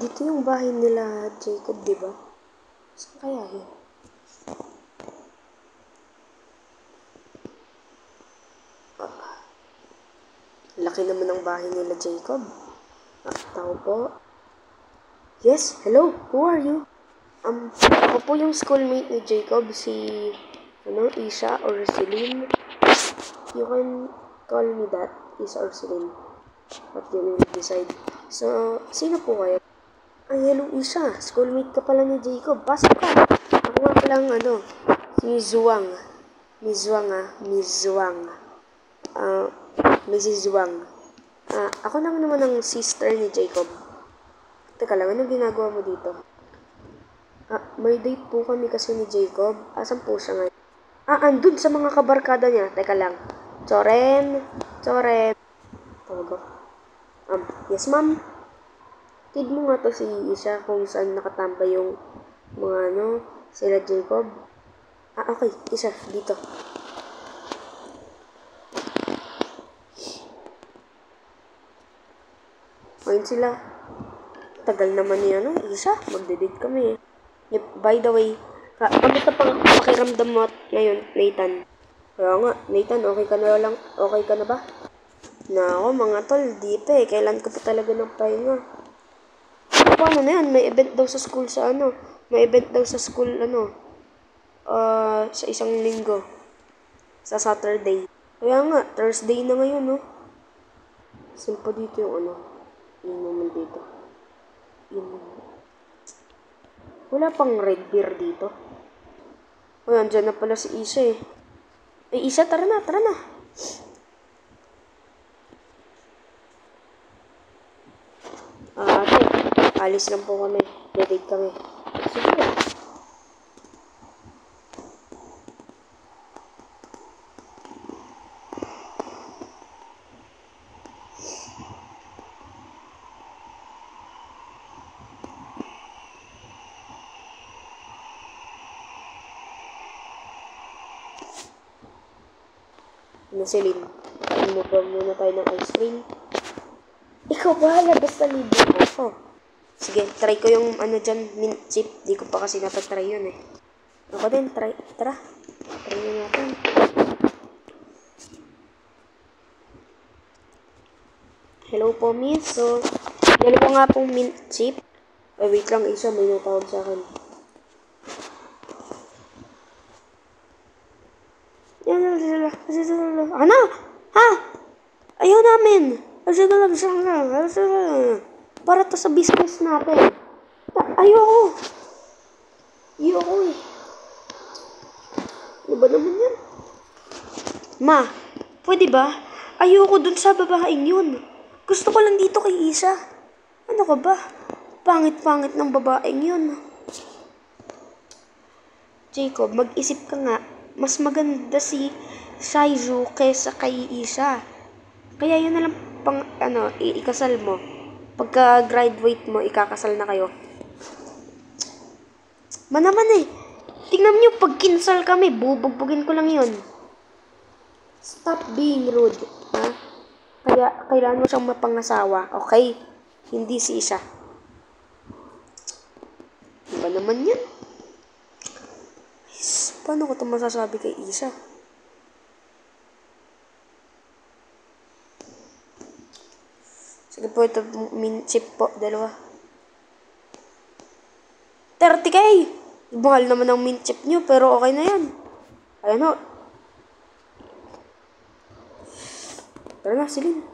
Dito yung bahay nila Jacob, di ba? Saan kaya yun? Laki naman ng bahay nila Jacob. Tao po. Yes, hello, who are you? Ako po yung schoolmate ni Jacob, si, Isha or Celine. You can call me that, Isha or Celine. What you will decide. So, sino po kayo? Ay, hello Isha, schoolmate ka pala ni Jacob. Pasok ka. Ako nga palang, si Zuang. Miss Zuang. Mrs. Zuang. Ako naman ang sister ni Jacob. Teka lang, anong ginagawa mo dito? May date po kami kasi ni Jacob. Asan po siya ngayon? Andun sa mga kabarkada niya. Teka lang. Choren. Tawag ako. Yes ma'am. Tid mo nga to si Isha kung saan nakatambay yung mga sila Jacob. Okay. Isha, dito. Ayun sila. Tagal naman niya, Isha. Magde-date kami. Yep, by the way, kamusta pang pakiramdam mo ngayon, Nathan? Kaya nga, Nathan, okay ka na lang? Okay ka na ba? Nako, mga tol, di pa eh. Kailan ko pa talaga ng pahinga. Paano na yan? May event daw sa school May event daw sa school, sa isang linggo. Sa Saturday. Kaya nga, Thursday na ngayon, Simpa dito yung yung naman dito. Wala pang red beer dito. Andyan na pala si Isha eh. Isha, tara na. Ate, alis lang po kami. Date kami. Sige. Celine, kain mo ba muna tayo ng ice cream? Ikaw bahala, basta libre ako. Sige, try ko yung dyan, mint chip. Di ko pa kasi napatry yun eh. Ako din, try. Tara, try nyo natin. Hello po, miss. So, dalawa nga pong mint chip. Ay, wait lang, Isa, may natawag sa akin. Ano? Ha? Ayaw namin. Para to sa business natin. Ayoko eh. Ano ba naman yan? Ma, pwede ba? Ayoko dun sa babaeng yun. Gusto ko lang dito kay Isa. Ano ka ba? Pangit-pangit ng babaeng yun. Jacob, mag-isip ka nga. Mas maganda si Shaiju kaysa kay Isha. Kaya yun na lang ikasal mo. Pagka-graduate mo, ikakasal na kayo. Manaman eh. Tingnan niyo, pag kinsal kami, bubugbugin ko lang yun. Stop being rude, ha? Kaya, kailangan mo siyang mapangasawa, okay? Hindi si Isha. Diba naman yan? Paano ko ito masasabi kay Isha? Sige po, ito mint chip po, dalawa. 30K! Mahal naman ang mint chip nyo, pero okay na yan. Ayan o. Tara na, Celine.